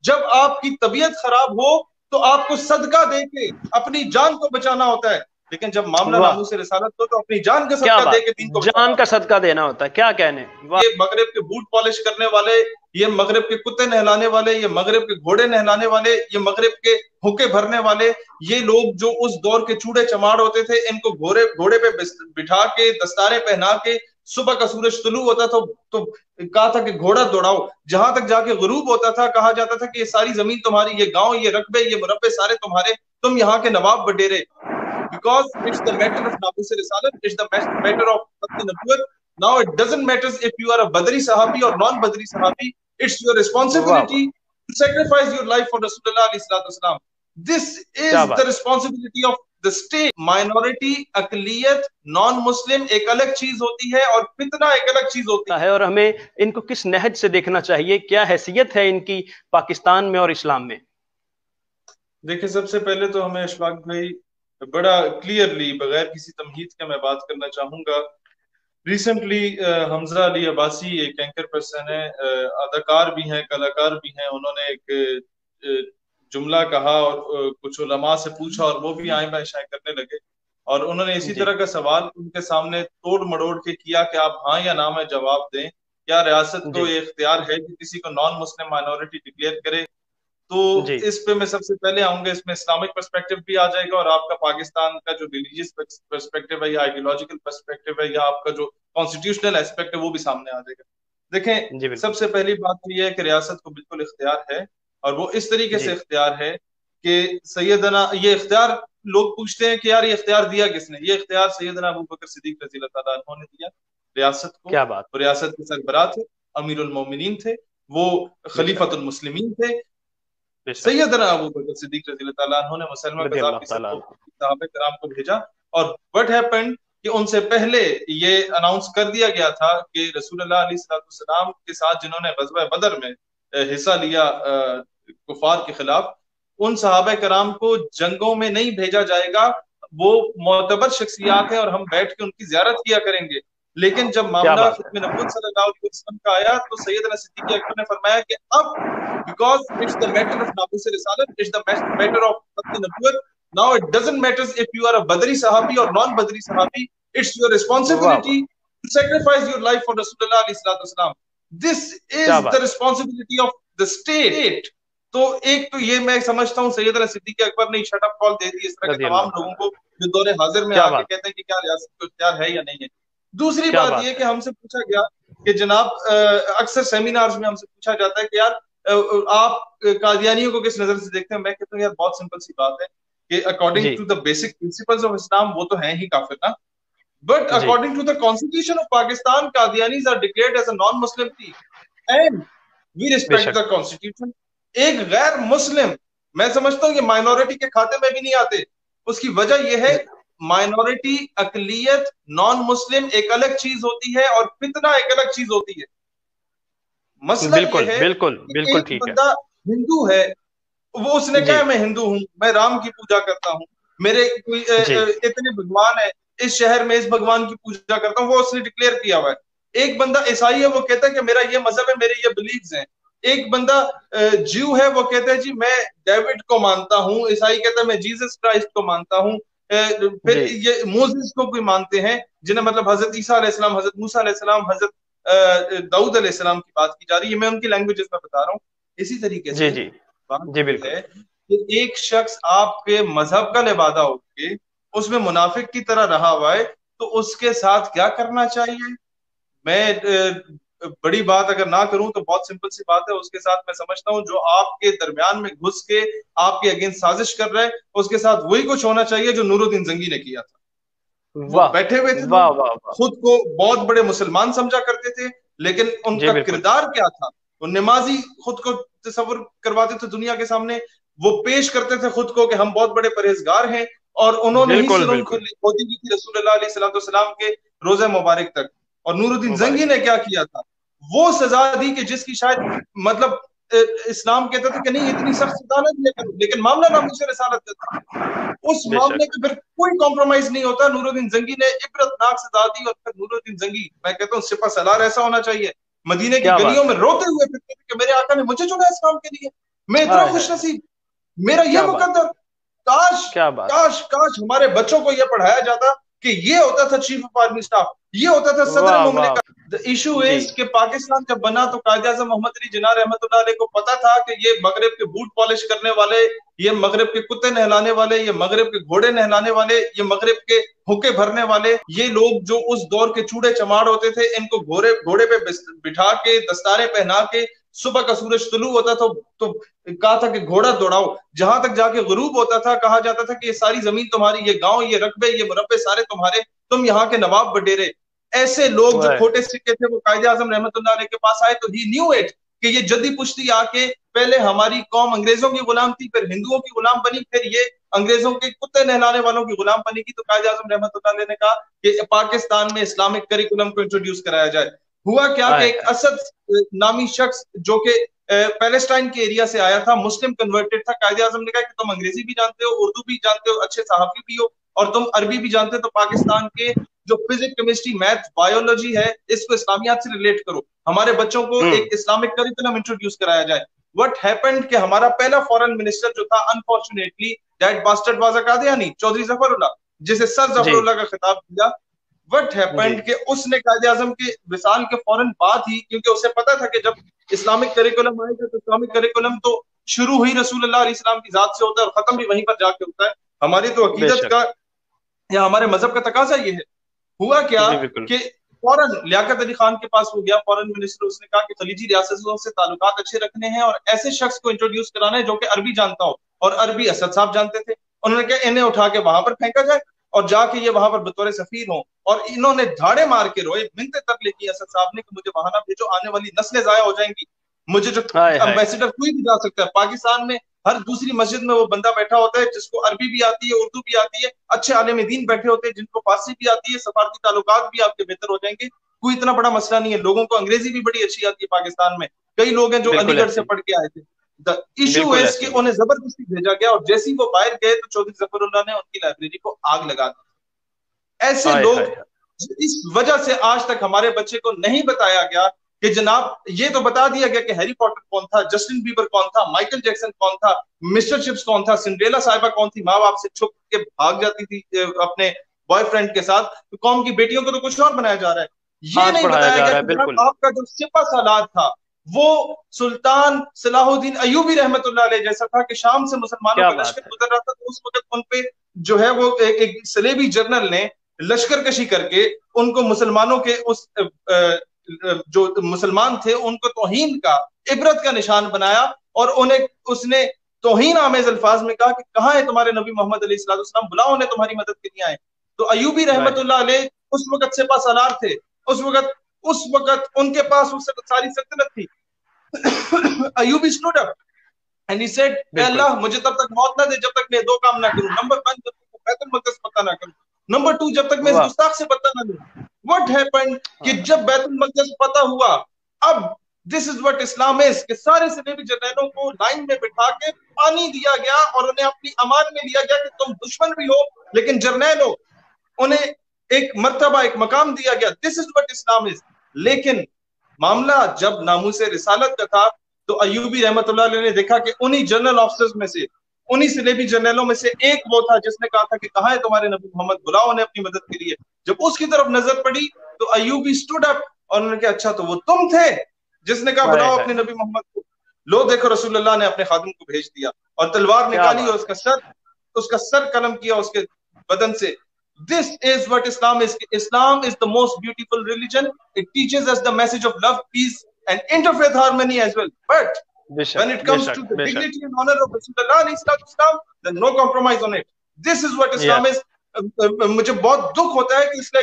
जब आपकी तबीयत खराब हो तो आपको सदका दे के अपनी जान को बचाना होता है, लेकिन जब मामला वाह, नामूस रिसालत हो तो अपनी जान का क्या सदका दे बात, के दीन को बचाना जान का होता है। सदका देना होता है, क्या कहने, वाह। ये मगरिब के बूट पॉलिश करने वाले, ये मगरिब के कुत्ते नहलाने वाले, ये मगरिब के घोड़े नहलाने वाले, ये मगरिब के हुक्के भरने वाले, ये लोग जो उस दौर के चूड़े चमाड़ होते थे, इनको घोड़े घोड़े पे बिठा के दस्तारे पहना के सुबह का सूरज तुलू होता था तो कहा था कि घोड़ा दौड़ाओ, जहां तक जाके गुरूब होता था कहा जाता था कि ये सारी जमीन तुम्हारी, ये गांव, ये रकबे, ये मुरब्बे सारे तुम्हारे, तुम यहाँ के नवाब बडेरे। because it's the matter of Nabus Risalat, it's the matter of Nabuwat. Now it doesn't matter if you are a Badri Sahabi or non-Badri Sahabi, it's your वाह वाह, responsibility to sacrifice your life for Rasulullah alayhi salatu wasalam. This क्या is the बात responsibility of the state. Minority, अकलियत, non-Muslim एक अलग चीज होती है और फितना एक अलग चीज होती है। है, और हमें इनको किस नहज से देखना चाहिए, क्या हैसियत है इनकी पाकिस्तान में और इस्लाम में? देखिए, सबसे पहले तो हमें अशफाक भाई बड़ा क्लियरली बगैर किसी तमहीद के मैं बात करना चाहूंगा। रिसेंटली हमजा अली अब्बासी एक एंकर पर्सन है, अदाकार भी हैं, कलाकार भी हैं, उन्होंने एक जुमला कहा और कुछ उलमा से पूछा और वो भी आए बाएं शाएं करने लगे, और उन्होंने इसी जी तरह का सवाल उनके सामने तोड़ मड़ोड़ के किया कि आप हाँ या ना में जवाब दें, क्या रियासत को जी ये इख्तियार है कि किसी को नॉन मुस्लिम माइनॉरिटी डिक्लेयर करे। तो जी इस पे मैं सबसे पहले आऊंगा, इसमें इस्लामिक पर्सपेक्टिव भी आ जाएगा और आपका पाकिस्तान का जो रिलीजियस पर्सपेक्टिव है या आइडियोलॉजिकल पर्सपेक्टिव है या आपका जो कॉन्स्टिट्यूशनल एस्पेक्ट है वो भी सामने आ जाएगा। देखें, जी बिल्कुल, सबसे पहली बात तो ये है कि रियासत को बिल्कुल इख्तियार है, और वो इस तरीके से जी इख्तियार है कि सैयदना ये इख्तियार, लोग पूछते हैं कि यार ये इख्तियार दिया किसने, ये इख्तियार सैयदना अबू बकर सिद्दीक रज़ी अल्लाह तआला अन्हु ने दिया रियासत को। क्या बात, और रियासत के सरबराह थे, अमीरुल मोमिनीन थे, वो बेशक खलीफतुल मुस्लिमीन थे, बेशक, सैयदना अबू बकर सिद्दीक रज़ी अल्लाह तआला अन्हु ने मुसलमा रज़ी कज़ाब अल्लाह की ताला सबको अन्हु। सहाबा कराम को भेजा। और व्हाट हैपेंड कि उनसे पहले ये अनाउंस कर दिया गया था कि रसूलुल्लाह अलैहिस्सलाम के साथ जिन्होंने ग़ज़वा बदर में हिस्सा लिया कुफार के खिलाफ, उन सहाबा कराम को जंगों में नहीं भेजा जाएगा, वो मोतबर शख्सियात है और हम बैठ के उनकी ज़ियारत किया करेंगे। लेकिन जब क्या मामला बात है, खत्म नबूवत सल्लल्लाहु अलैहि वसल्लम का आया तो सैयदना सिद्दीक़ अकबर ने फरमाया कि अब because it's the matter of Nabus Risalat, it's the matter of Nabuwat. Now it doesn't matter if you are a Badri Sahabi or non-Badri Sahabi, it's your वाह वाह, responsibility to sacrifice your life for Rasulullah alayhi salatu wasalam. This क्या is the बात है, responsibility of the state. तो एक तो ये मैं समझता हूँ सैयदना सिद्दीक़ अकबर ने शट अप कॉल दे दी इस तरह के रज़ी तमाम अल्लाह लोगों ताला, को जो दौरे हाजिर में क्या आके बात, कहते हैं कि क्या रियासत को इख्तियार है या नहीं है। दूसरी क्या बात बात ये कि है, हमसे पूछा गया कि जनाब, अक्सर सेमिनार्स में हमसे पूछा जाता है कि यार आप कादियानियों को किस नजर से देखते हैं। मैं कहता हूँ यार बहुत सिंपल सी बात है कि अकॉर्डिंग जी to the basic principles of Islam वो तो हैं ही काफिर ना, बट जी according to the constitution of Pakistan Qadianis are declared as a non Muslim थी एंड वी रिस्पेक्ट बेशक, द कॉन्स्टिट्यूशन। एक गैर मुस्लिम, मैं समझता हूँ ये माइनॉरिटी के खाते में भी नहीं आते। उसकी वजह यह है माइनॉरिटी, अकलियत, नॉन मुस्लिम एक अलग चीज होती है और फितना एक अलग चीज होती है। मसला बिल्कुल यह है बिल्कुल कि बिल्कुल एक ठीक है, बंदा हिंदू है, वो उसने जी कहा मैं हिंदू हूं, मैं राम की पूजा करता हूं, मेरे कोई जी इतने भगवान है, इस शहर में इस भगवान की पूजा करता हूं, वो उसने डिक्लेयर किया हुआ है। एक बंदा ईसाई है, वो कहता है कि मेरा ये मजहब है, मेरे ये बिलीव्स हैं। एक बंदा ज्यू है, वो कहता है जी मैं डेविड को मानता हूँ, ईसाई कहता है मैं जीसस क्राइस्ट को मानता हूँ। फिर जी ये मोसेस को कोई मानते हैं जिन्हें मतलब हजरत ईसा अलैहिस्सलाम, हजरत मूसा अलैहिस्सलाम, हजरत दाऊद अलैहिस्सलाम की बात की जा रही है, मैं उनकी लैंग्वेजेस में बता रहा हूँ। इसी तरीके जी से जी बात जी यह बिल्कुल, है कि एक शख्स आपके मजहब का लिबादा होके उसमें मुनाफिक की तरह रहा हुआ है, तो उसके साथ क्या करना चाहिए। मैं बड़ी बात अगर ना करूं तो बहुत सिंपल सी बात है, उसके साथ मैं समझता हूं जो आपके दरमियान में घुस के आपके अगेंस्ट साजिश कर रहा है, उसके साथ वही कुछ होना चाहिए जो नूरुद्दीन जंगी ने किया था। वो वाह बैठे हुए थे वाह लोग, वाह वाह, खुद को बहुत बड़े मुसलमान समझा करते थे, लेकिन जी उनका बिल्कुल, किरदार क्या था। वो नमाजी खुद को तस्वर करवाते थे दुनिया के सामने, वो पेश करते थे खुद को कि हम बहुत बड़े परहेजगार हैं, और उन्होंने ही बिल्कुल सुरंग बिल्कुल, खोदी की थी रसूलुल्लाह अलैहिस्सलाम के रोजे मुबारक तक। और नूरुद्दीन जंगी मुबारक, ने क्या किया था, वो सजा दी कि जिसकी शायद मतलब इस्लाम कहता था कि नहीं इतनी सख्त सजा ना दिया करो, लेकिन मामला नामूस रिसालत का था। उस मामले बेशक, में फिर कोई कॉम्प्रोमाइज नहीं होता। नूरुद्दीन जंगी ने इबरतनाक सजा दी, और फिर नूरुद्दीन जंगी, मैं कहता हूँ सिपह सलार ऐसा होना चाहिए, मदीने की क्या गलियों बात में है, रोते हुए फिरते थे कि मेरे आका ने मुझे चुना इस काम के लिए। मैं इतना खुश नसीब, मेरा ये मुकद्दर। काश काश काश हमारे बच्चों को यह पढ़ाया जाता कि ये होता था चीफ ऑफ आर्मी स्टाफ, ये होता था सदर मुमलिकत। द इशू इज कि पाकिस्तान जब बना तो कायद आज़म मोहम्मद अली जिन्ना रहमतुल्लाह अलैह को पता था कि ये मगरब के बूट पॉलिश करने वाले, ये मगरब के कुत्ते नहलाने वाले, ये मगरब के घोड़े नहलाने वाले, ये मगरब के हुक्के भरने वाले, ये लोग जो उस दौर के चूड़े चमाड़ होते थे, इनको घोड़े पे बिठा के, दस्तारे पहना के, सुबह का सूरज तुलू होता था तो कहा था कि घोड़ा दौड़ाओ, जहां तक जाके गुरूब होता था कहा जाता था कि ये सारी जमीन तुम्हारी, ये गांव, ये रकबे, ये मुरब्बे सारे तुम्हारे, तुम यहाँ के नवाब बडेरे। ऐसे लोग जो खोटे सिक्के थे वो कायदे आजम रहमतुल्लाह अलैह के पास आए तो ही न्यू इट कि ये जद्दी पुश्ती आके पहले हमारी कौम अंग्रेजों की गुलाम थी, फिर हिंदुओं की गुलाम बनी, फिर ये अंग्रेजों के कुत्ते नहलाने वालों की गुलाम बनेगी। तो कायदे आजम रहमतुल्लाह अलैह ने कहा कि पाकिस्तान में इस्लामिक करिकुलम को इंट्रोड्यूस कराया जाए। हुआ क्या कि एक असद नामी शख्स जो कि पैलेस्टाइन के एरिया से आया था, मुस्लिम कन्वर्टेड था, कायदे आजम ने कहा कि तुम अंग्रेजी भी जानते हो, उर्दू भी जानते हो, अच्छे सहाफी भी हो और तुम अरबी भी जानते हो, तो पाकिस्तान के जो फिजिक्स, केमिस्ट्री, मैथ, बायोलॉजी है इसको इस्लामियात से रिलेट करो, हमारे बच्चों को एक इस्लामिक करिकुलम इंट्रोड्यूस कराया जाए। व्हाट हैपेंड कि हमारा पहला फॉरेन मिनिस्टर जो था, unfortunately that bastard was a Qadiani, Chaudhry Zafarullah, जिसे सर जफरुल्लाह का खिताब दिया। व्हाट हैपेंड कि उसने कायदे आजम के विसाल के फौरन बाद ही, क्योंकि उसे पता था कि जब इस्लामिक करिकुलम आएगा तो इस्लामिक करिकुलम तो शुरू ही रसूलुल्लाह अलैहिस्सलाम की जात से होता है और खत्म भी वहीं पर जाके होता है। हमारी तो अकीदत का या हमारे मजहब का तकाजा ये है। हुआ क्या कि फौरन लियाकत अली खान के पास वो गया, फॉरेन मिनिस्टर, उसने कहा कि खलीजी रियासतों से ताल्लुकात अच्छे रखने हैं और ऐसे शख्स को इंट्रोड्यूस कराना है जो कि अरबी जानता हो, और अरबी असद साहब जानते थे। उन्होंने कहा इन्हें उठा के वहां पर फेंका जाए और जाके ये वहां पर बतौर सफीर हो, और इन्होंने धाड़े मार के रोए, मिन्नतें तरले की असद साहब ने कि मुझे वहां ना भेजो, आने वाली नस्लें जाया हो जाएंगी, मुझे जो एम्बेसडर कोई भी जा सकता है। पाकिस्तान में हर दूसरी मस्जिद में वो बंदा बैठा होता है जिसको अरबी भी आती है, उर्दू भी आती है, अच्छे आलिम दीन बैठे होते हैं जिनको फारसी भी आती है, सफारती ताल्लुकात भी आपके बेहतर हो जाएंगे, कोई इतना बड़ा मसला नहीं है। लोगों को अंग्रेजी भी बड़ी अच्छी आती है पाकिस्तान में, कई लोग हैं जो अलीगढ़ से पढ़ के आए थे। द इशू इज कि उन्हें जबरदस्ती भेजा गया और जैसे ही वो बाहर गए तो चौधरी जफरुल्लाह ने उनकी लाइब्रेरी को आग लगा दी। ऐसे लोग, इस वजह से आज तक हमारे बच्चे को नहीं बताया गया कि जनाब ये तो बता दिया गया कि हैरी पॉटर कौन था, जस्टिन बीबर कौन था, माइकल जैक्सन कौन था, मिस्टर चिप्स कौन था, सिंड्रेला साहिबा कौन थी, माँ बाप से छुप के भाग जाती थी अपने बॉयफ्रेंड के साथ, तो कौम की बेटियों को तो कुछ और बनाया जा रहा है। ये नहीं बताया गया कि आपका जो सिपा सालार था वो सुल्तान सलाहुद्दीन अयूबी रहमतुल्लाह अलैह जैसा था कि शाम से मुसलमानों का लश्कर गुजर रहा था तो उस वक्त उन पे जो है वो एक सलेबी जनरल ने लश्कर कशी करके उनको मुसलमानों के उस जो मुसलमान थे उनको तौहीन का, इबरत का निशान बनाया और उन्हें उसने तौहीन आमेज अल्फाज में कहा कि कहाँ है तुम्हारे नबी मोहम्मद अलैहिस्सलाम, बुलाओ उन्हें तुम्हारी मदद के लिए आए। तो अयूबी रहमतुल्लाह अलैह उस वक्त सिपा सालार थे, उस वक्त उनके पास उस सारी सल्तनत थी। Ayubi stood up and he said, अल्लाह मुझे तब तक मौत ना दे जब तक मैं दो काम ना करूं। नंबर 1, जब तक बैतुल मक़दस पता ना करूं। नंबर 2, जब तक मैं इस गुस्ताख से पता ना लूं। व्हाट हैपेंड कि जब बैतुल मक़दस पता हुआ, अब this is what Islam is कि सारे सलेबी जर्नैलों को लाइन में बिठा के पानी दिया गया और उन्हें अपनी अमान में लिया गया कि तुम दुश्मन भी हो लेकिन जर्नैल हो, उन्हें एक मर्तबा, एक मकाम दिया गया। This is what Islam is. लेकिन मामला जब नामूसे रिसालत का था तो अयूबी रहमतुल्लाह अलैह ने देखा कि उन्हीं जनरल ऑफिसर्स में से, उन्हीं सलेबी जर्नलों में से एक वो था जिसने कहा था कि कहाँ है तुम्हारे नबी मोहम्मद, बुलाओ उन्हें अपनी मदद के लिए। जब उसकी तरफ नजर पड़ी तो अयूबी स्टूड अप और उन्होंने कहा अच्छा तो वो तुम थे जिसने कहा बुलाओ अपने नबी मोहम्मद को। लो देखो रसूलुल्लाह ने अपने खादिम को भेज दिया और तलवार निकाली और उसका सर कलम किया उसके बदन से। This is what Islam is. Islam is the most beautiful religion. It teaches us the message of love, peace, and interfaith harmony as well. But when it comes to the dignity and honor of Rasulullah, then no compromise on it. This is what Islam is. मुझे बहुत दुख होता है कि इसका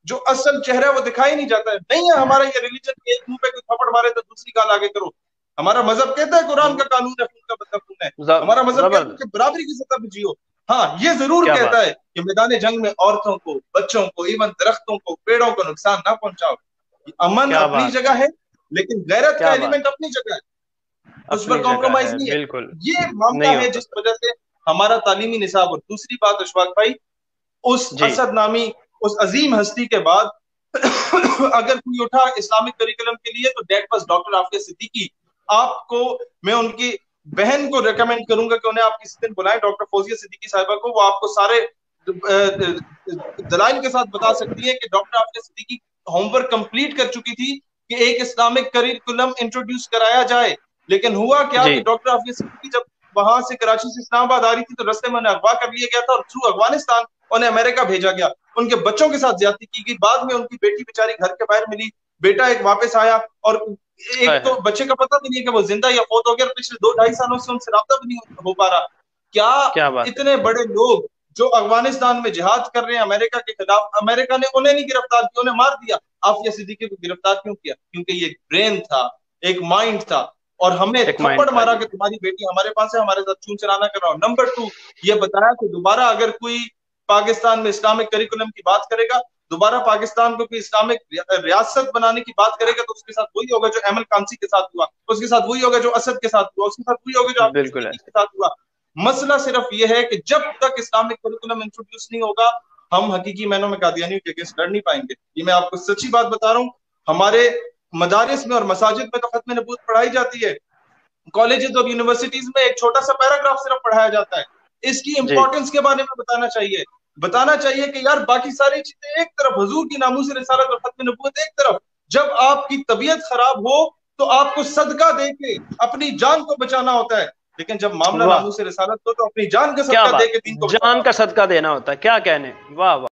जो असल चेहरा है वो दिखाई नहीं जाता है। नहीं है हमारा ये रिलीजन कि एक मुंह पे कोई थप्पड़ मारे तो दूसरी गाल आगे करो। हमारा मजहब कहता है कुरान का कानून है, खून का बदला खून है। हमारा मजहब कहता है कि बराबरी की सतह पे जियो। हाँ, ये जरूर कहता है कि मैदान जंग में औरतों को, बच्चों को, इवन दरख्तों को, पेड़ों को नुकसान ना पहुंचाओ। अमन अपनी जगह है लेकिन गैरत का एलिमेंट अपनी जगह है, उस पर कॉम्प्रोमाइज नहीं है। ये मामला है जिस वजह से हमारा तालीमी निसाब। और दूसरी बात अशफाक भाई, उस असद नामी उस अजीम हस्ती के बाद अगर कोई उठा इस्लामिक करिकुलम के लिए तो that was doctor Aafia Siddiqui. आपको मैं उनकी बहन को रेकमेंड करूंगा कि उन्हें आप किसी दिन बुलाएं, डॉक्टर फौजिया सिद्दीकी साहिबा को। वो आपको सारे दलाइल के साथ बता सकती है कि doctor Aafia Siddiqui homework complete कर चुकी थी कि एक इस्लामिक करिकुलम इंट्रोड्यूस कराया जाए। लेकिन हुआ क्या कि डॉक्टर आफिया सिद्दीकी जब वहां से कराची से इस्लामाबाद आ रही थी तो रास्ते में उन्हें अगवा कर लिया गया था और थ्रू अफगानिस्तान उन्हें अमेरिका भेजा गया। उनके बच्चों के साथ ज्यादती की गई। बाद में उनकी बेटी बेचारी घर के बाहर मिली, बेटा एक वापस आया और एक तो बच्चे का पता भी नहीं कि वो जिंदा या फौत हो गया। पिछले 2-2.5 सालों से उनसे राब्ता भी नहीं हो पा रहा। क्या इतने बड़े लोग जो अफगानिस्तान में जिहाद कर रहे हैं अमेरिका के खिलाफ, अमेरिका ने उन्हें नहीं गिरफ्तार किया, उन्हें मार दिया। आफिया सिद्दीकी को गिरफ्तार क्यों किया? क्योंकि ये ब्रेन था, एक माइंड था, और हमें थप्पड़ मारा कि तुम्हारी बेटी हमारे पास है, हमारे साथ चून चलाना कर रहा हो। नंबर 2, ये बताया कि दोबारा अगर कोई पाकिस्तान में इस्लामिक करिकुलम की बात करेगा, दोबारा पाकिस्तान को कोई इस्लामिक रियासत बनाने की बात करेगा, तो उसके साथ वही होगा जो एमल कांसी के साथ हुआ, उसके साथ वही होगा जो असद के साथ हुआ, उसके साथ वही होगा जो आफिया के साथ हुआ। मसला सिर्फ यह है कि जब तक इस्लामिक करिकुलम इंट्रोड्यूस नहीं होगा, हम हकीकी मैनों में कादियानियों के अगेंस्ट लड़ नहीं पाएंगे। ये मैं आपको सच्ची बात बता रहा हूँ। हमारे मदारिस में और मसाजिद में तो खत्म नबूवत पढ़ाई जाती है, कॉलेजेस और यूनिवर्सिटीज में एक छोटा सा पैराग्राफ सिर्फ पढ़ाया जाता है। इसकी इंपॉर्टेंस के बारे में बताना चाहिए कि यार बाकी सारी चीजें एक तरफ, हुजूर की नामूस रिसालत और खत्म नबूवत एक तरफ। जब आपकी तबीयत खराब हो तो आपको सदका देके अपनी जान को बचाना होता है, लेकिन जब मामला नामूस रिसालत हो तो अपनी जान का सदका देके दीन को जान का सदका देना होता है। क्या कहने, वाह वाह।